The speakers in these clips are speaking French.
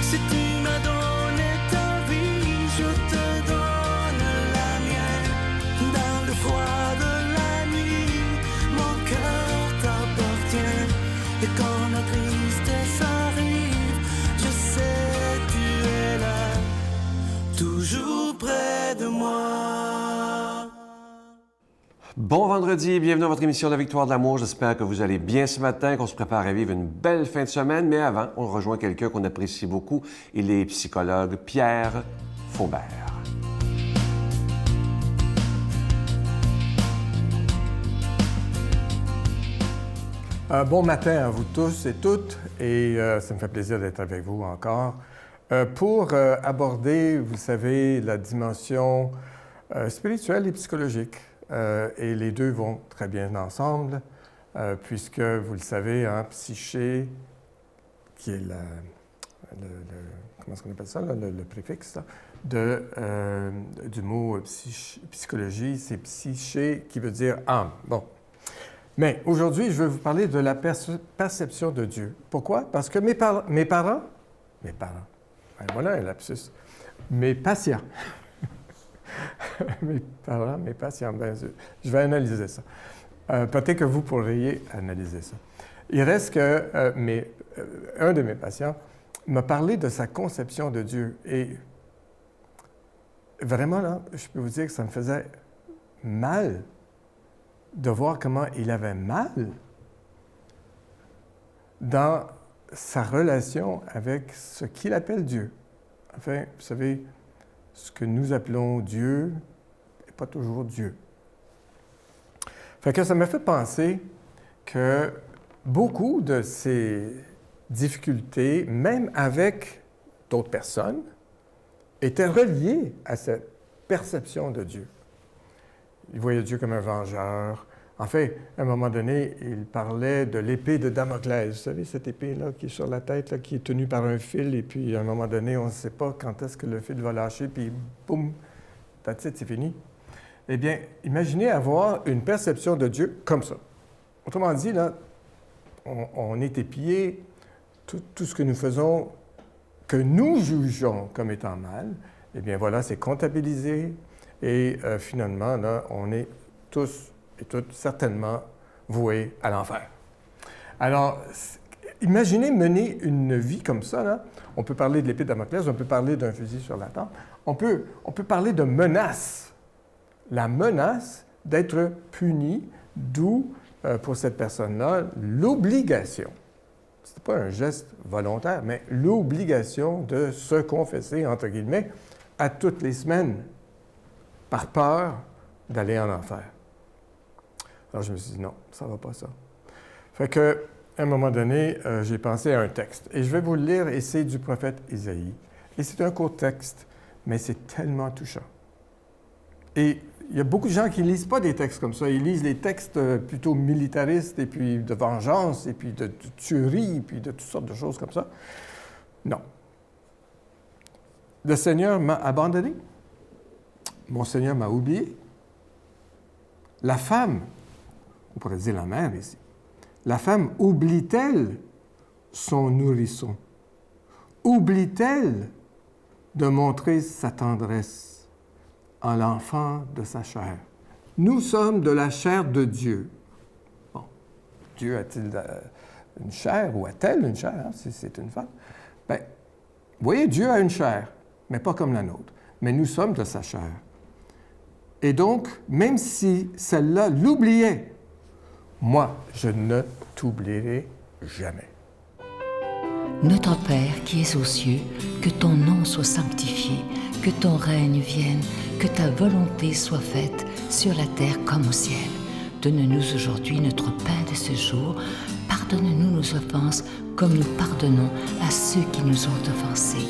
Si tu m'as donné ta vie, je te donne la mienne. Dans le froid de la nuit, mon cœur t'appartient. Et quand la tristesse arrive, je sais tu es là, toujours près de moi. Bon vendredi, bienvenue à votre émission La Victoire de l'amour. J'espère que vous allez bien ce matin, qu'on se prépare à vivre une belle fin de semaine. Mais avant, on rejoint quelqu'un qu'on apprécie beaucoup. Il est psychologue Pierre Faubert. Bon matin à vous tous et toutes, et ça me fait plaisir d'être avec vous encore pour aborder, vous savez, la dimension spirituelle et psychologique. Et les deux vont très bien ensemble, puisque, vous le savez, psyché, qui est comment est-ce qu'on appelle ça, le préfixe là, du mot psychologie, c'est psyché qui veut dire âme. Bon. Mais aujourd'hui, je vais vous parler de la perception de Dieu. Pourquoi? Parce que mes parents, voilà un lapsus, mes patients, mes parents, mes patients, je vais analyser ça. Peut-être que vous pourriez analyser ça. Il reste que un de mes patients m'a parlé de sa conception de Dieu. Et vraiment, là, je peux vous dire que ça me faisait mal de voir comment il avait mal dans sa relation avec ce qu'il appelle Dieu. Enfin, vous savez, ce que nous appelons Dieu n'est pas toujours Dieu. Fait que ça m'a fait penser que beaucoup de ces difficultés, même avec d'autres personnes, étaient reliées à cette perception de Dieu. Il voyait Dieu comme un vengeur. En fait, à un moment donné, il parlait de l'épée de Damoclès. Vous savez, cette épée-là qui est sur la tête, là, qui est tenue par un fil, et puis à un moment donné, on ne sait pas quand est-ce que le fil va lâcher, puis boum, that's it, c'est fini. Eh bien, imaginez avoir une perception de Dieu comme ça. Autrement dit, là, on est épié, tout ce que nous faisons, que nous jugeons comme étant mal, eh bien voilà, c'est comptabilisé, et finalement, là, on est tous et toutes certainement voués à l'enfer. Alors, imaginez mener une vie comme ça, là. On peut parler de l'épée de Damoclès, on peut parler d'un fusil sur la tempe, on peut parler de menace. La menace d'être puni, d'où, pour cette personne-là, l'obligation. Ce n'est pas un geste volontaire, mais l'obligation de se confesser, entre guillemets, à toutes les semaines, par peur d'aller en enfer. Alors, je me suis dit, non, ça ne va pas ça. Fait que, à un moment donné, j'ai pensé à un texte. Et je vais vous le lire, et c'est du prophète Isaïe. Et c'est un court texte, mais c'est tellement touchant. Et il y a beaucoup de gens qui ne lisent pas des textes comme ça. Ils lisent les textes plutôt militaristes, et puis de vengeance, et puis de tuerie, et puis de toutes sortes de choses comme ça. Non. Le Seigneur m'a abandonné. Mon Seigneur m'a oublié. La femme, on pourrait dire la mère ici, la femme oublie-t-elle son nourrisson? Oublie-t-elle de montrer sa tendresse en l'enfant de sa chair? Nous sommes de la chair de Dieu. Bon, Dieu a-t-il une chair ou a-t-elle une chair, hein, si c'est une femme? Bien, vous voyez, Dieu a une chair, mais pas comme la nôtre. Mais nous sommes de sa chair. Et donc, même si celle-là l'oubliait, moi, je ne t'oublierai jamais. Notre Père qui es aux cieux, que ton nom soit sanctifié, que ton règne vienne, que ta volonté soit faite sur la terre comme au ciel. Donne-nous aujourd'hui notre pain de ce jour. Pardonne-nous nos offenses comme nous pardonnons à ceux qui nous ont offensés.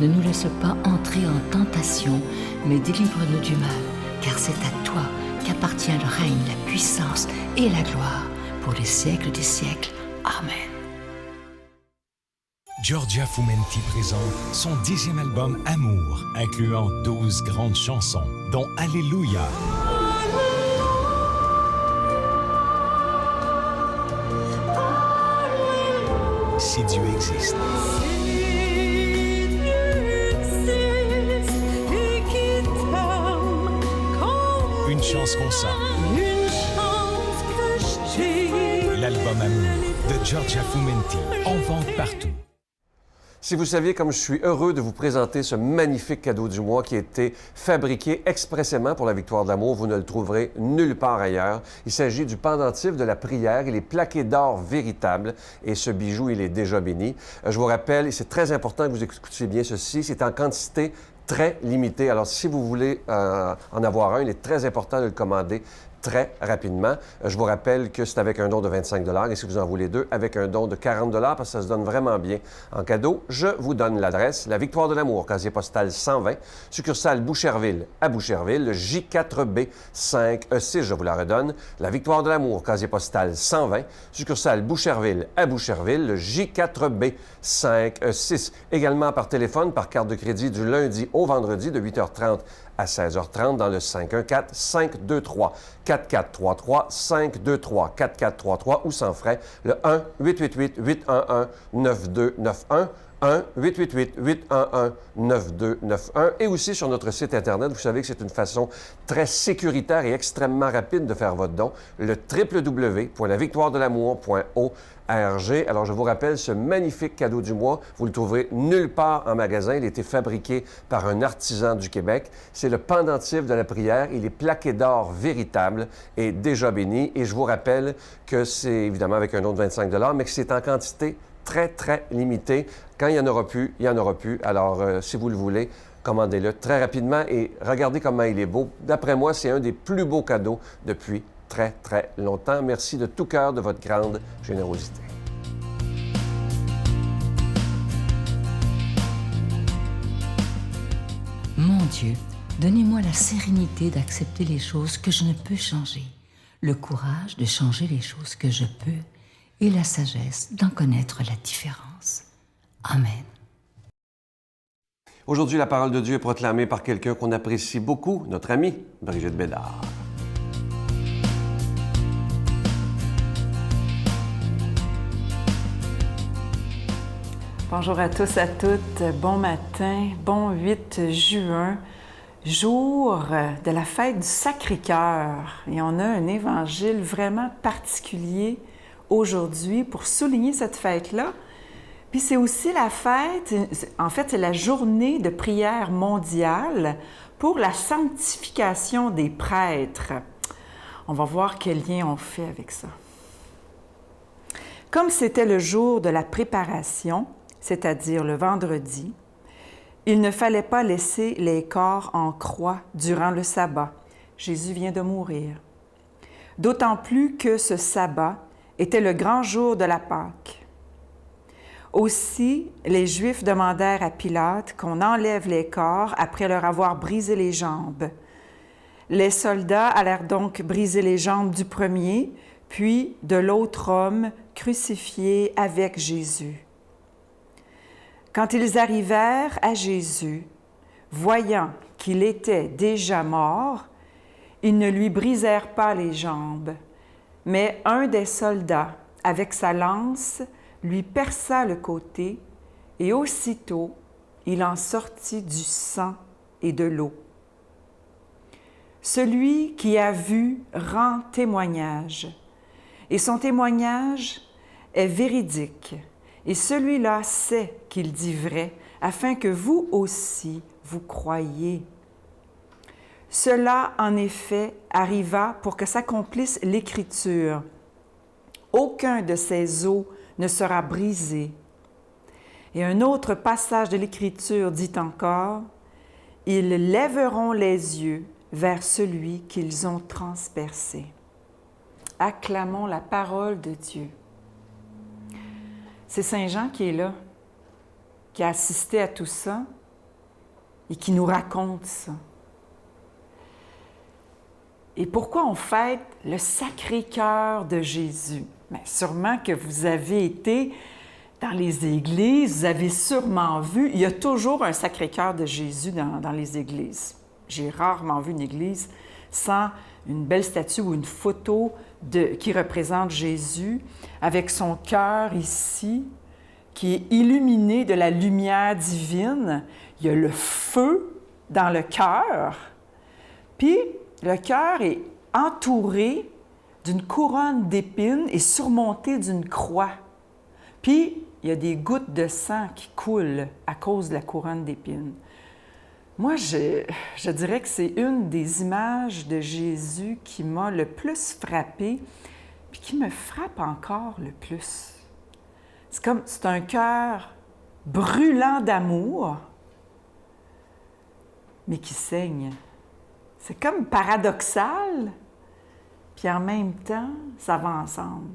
Ne nous laisse pas entrer en tentation, mais délivre-nous du mal, car c'est à toi qu'appartient le règne, la puissance et la gloire pour les siècles des siècles. Amen. Giorgia Fumenti présente son 10e album Amour, incluant 12 grandes chansons, dont Alléluia. Si Dieu existe. Si chance qu'on sent. Une chance que j'ai. L'album Amour de Giorgia Fumenti, en vente partout. Si vous saviez comme je suis heureux de vous présenter ce magnifique cadeau du mois qui a été fabriqué expressément pour la victoire de l'amour, vous ne le trouverez nulle part ailleurs. Il s'agit du pendentif de la prière. Il est plaqué d'or véritable et ce bijou, il est déjà béni. Je vous rappelle, et c'est très important que vous écoutiez bien ceci, c'est en quantité très limitée. Alors, si vous voulez en avoir un, il est très important de le commander très rapidement. Je vous rappelle que c'est avec un don de 25 $ et si vous en voulez deux, avec un don de 40 $ parce que ça se donne vraiment bien en cadeau. Je vous donne l'adresse. La Victoire de l'amour, casier postal 120, succursale Boucherville à Boucherville, le J4B 5E6, je vous la redonne. La Victoire de l'amour, casier postal 120, succursale Boucherville à Boucherville, le J4B 5E6. Également par téléphone, par carte de crédit du lundi au vendredi de 8h30 à 16h30 dans le 514-523-4433, 523-4433 ou sans frais, le 1-888-811-9291, 1-888-811-9291 et aussi sur notre site Internet. Vous savez que c'est une façon très sécuritaire et extrêmement rapide de faire votre don, le www.lavictoiredelamour.org. Alors, je vous rappelle, ce magnifique cadeau du mois, vous le trouverez nulle part en magasin. Il a été fabriqué par un artisan du Québec. C'est le pendentif de la prière. Il est plaqué d'or véritable et déjà béni. Et je vous rappelle que c'est évidemment avec un don de 25 $, mais que c'est en quantité très, très limitée. Quand il n'y en aura plus, il n'y en aura plus. Alors, si vous le voulez, commandez-le très rapidement et regardez comment il est beau. D'après moi, c'est un des plus beaux cadeaux depuis très, très longtemps. Merci de tout cœur de votre grande générosité. Mon Dieu, donnez-moi la sérénité d'accepter les choses que je ne peux changer, le courage de changer les choses que je peux et la sagesse d'en connaître la différence. Amen. Aujourd'hui, la parole de Dieu est proclamée par quelqu'un qu'on apprécie beaucoup, notre amie Brigitte Bédard. Bonjour à tous, à toutes. Bon matin, bon 8 juin, jour de la fête du Sacré-Cœur. Et on a un évangile vraiment particulier aujourd'hui pour souligner cette fête-là. Puis c'est aussi la fête, en fait, c'est la journée de prière mondiale pour la sanctification des prêtres. On va voir quel lien on fait avec ça. Comme c'était le jour de la préparation, c'est-à-dire le vendredi, il ne fallait pas laisser les corps en croix durant le sabbat. Jésus vient de mourir. D'autant plus que ce sabbat était le grand jour de la Pâque. Aussi, les Juifs demandèrent à Pilate qu'on enlève les corps après leur avoir brisé les jambes. Les soldats allèrent donc briser les jambes du premier, puis de l'autre homme crucifié avec Jésus. Quand ils arrivèrent à Jésus, voyant qu'il était déjà mort, ils ne lui brisèrent pas les jambes, mais un des soldats, avec sa lance, lui perça le côté, et aussitôt il en sortit du sang et de l'eau. Celui qui a vu rend témoignage, et son témoignage est véridique. Et celui-là sait qu'il dit vrai, afin que vous aussi vous croyiez. Cela, en effet, arriva pour que s'accomplisse l'Écriture. Aucun de ces os ne sera brisé. Et un autre passage de l'Écriture dit encore, « Ils lèveront les yeux vers celui qu'ils ont transpercé. » Acclamons la parole de Dieu. C'est Saint Jean qui est là, qui a assisté à tout ça et qui nous raconte ça. Et pourquoi on fête le Sacré-Cœur de Jésus? Bien, sûrement que vous avez été dans les églises, vous avez sûrement vu, il y a toujours un Sacré-Cœur de Jésus dans les églises. J'ai rarement vu une église sans une belle statue ou une photo qui représente Jésus, avec son cœur ici, qui est illuminé de la lumière divine. Il y a le feu dans le cœur. Puis, le cœur est entouré d'une couronne d'épines et surmonté d'une croix. Puis, il y a des gouttes de sang qui coulent à cause de la couronne d'épines. Moi, je dirais que c'est une des images de Jésus qui m'a le plus frappée, puis qui me frappe encore le plus. C'est un cœur brûlant d'amour, mais qui saigne. C'est comme paradoxal, puis en même temps, ça va ensemble.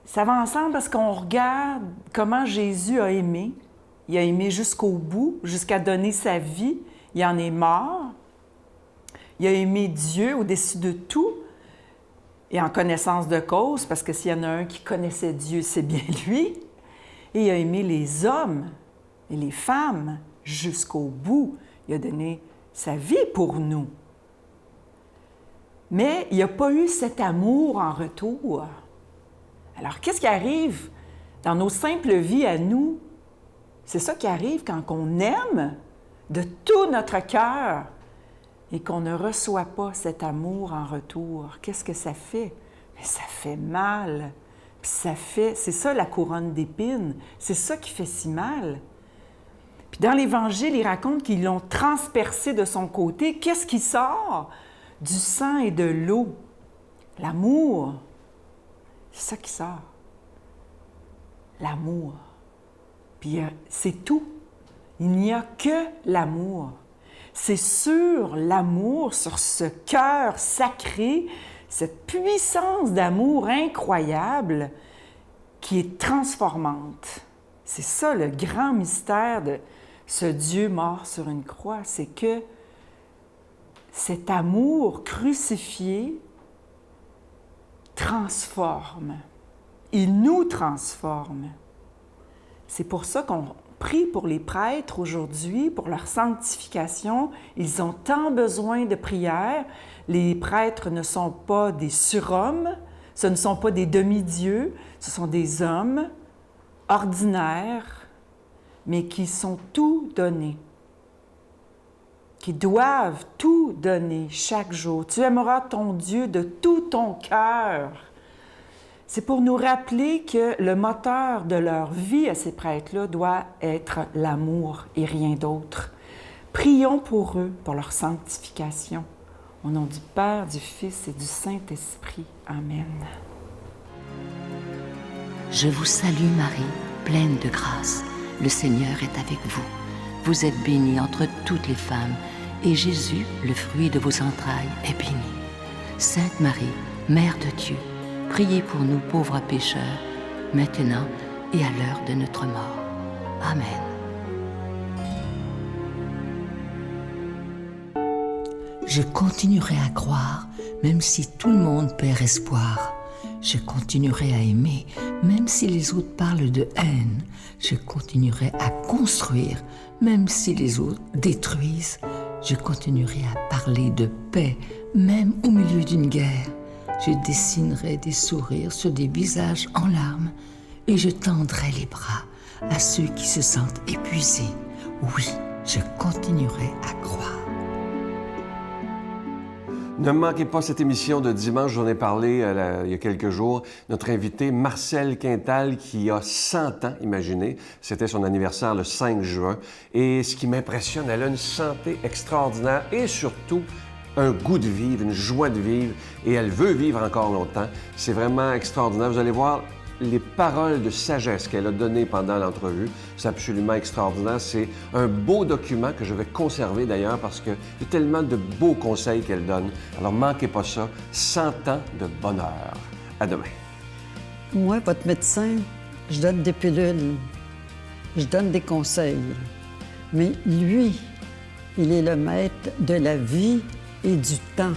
Ça va ensemble parce qu'on regarde comment Jésus a aimé. Il a aimé jusqu'au bout, jusqu'à donner sa vie. Il en est mort. Il a aimé Dieu au-dessus de tout et en connaissance de cause, parce que s'il y en a un qui connaissait Dieu, c'est bien lui. Et il a aimé les hommes et les femmes jusqu'au bout. Il a donné sa vie pour nous. Mais il n'y a pas eu cet amour en retour. Alors, qu'est-ce qui arrive dans nos simples vies à nous? C'est ça qui arrive quand on aime de tout notre cœur et qu'on ne reçoit pas cet amour en retour. Qu'est-ce que ça fait? Mais ça fait mal. Puis c'est ça la couronne d'épines. C'est ça qui fait si mal. Puis dans l'Évangile, il raconte qu'ils l'ont transpercé de son côté. Qu'est-ce qui sort? Du sang et de l'eau. L'amour. C'est ça qui sort. L'amour. Puis c'est tout. Il n'y a que l'amour. C'est sur l'amour, sur ce cœur sacré, cette puissance d'amour incroyable qui est transformante. C'est ça le grand mystère de ce Dieu mort sur une croix, c'est que cet amour crucifié transforme. Il nous transforme. C'est pour ça qu'on prie pour les prêtres aujourd'hui, pour leur sanctification. Ils ont tant besoin de prière. Les prêtres ne sont pas des surhommes, ce ne sont pas des demi-dieux, ce sont des hommes ordinaires, mais qui sont tout donnés, qui doivent tout donner chaque jour. Tu aimeras ton Dieu de tout ton cœur. C'est pour nous rappeler que le moteur de leur vie à ces prêtres-là doit être l'amour et rien d'autre. Prions pour eux, pour leur sanctification. Au nom du Père, du Fils et du Saint-Esprit. Amen. Je vous salue Marie, pleine de grâce. Le Seigneur est avec vous. Vous êtes bénie entre toutes les femmes, et Jésus, le fruit de vos entrailles, est béni. Sainte Marie, Mère de Dieu, priez pour nous pauvres pécheurs, maintenant et à l'heure de notre mort. Amen. Je continuerai à croire, même si tout le monde perd espoir. Je continuerai à aimer, même si les autres parlent de haine. Je continuerai à construire, même si les autres détruisent. Je continuerai à parler de paix, même au milieu d'une guerre. Je dessinerai des sourires sur des visages en larmes et je tendrai les bras à ceux qui se sentent épuisés. Oui, je continuerai à croire. Ne manquez pas cette émission de dimanche, j'en ai parlé il y a quelques jours. Notre invité, Marcel Quintal, qui a 100 ans, imaginez. C'était son anniversaire le 5 juin. Et ce qui m'impressionne, elle a une santé extraordinaire et surtout un goût de vivre, une joie de vivre. Et elle veut vivre encore longtemps. C'est vraiment extraordinaire. Vous allez voir les paroles de sagesse qu'elle a données pendant l'entrevue. C'est absolument extraordinaire. C'est un beau document que je vais conserver d'ailleurs parce qu'il y a tellement de beaux conseils qu'elle donne. Alors, manquez pas ça. 100 ans de bonheur. À demain. Moi, votre médecin, je donne des pilules, je donne des conseils. Mais lui, il est le maître de la vie et du temps.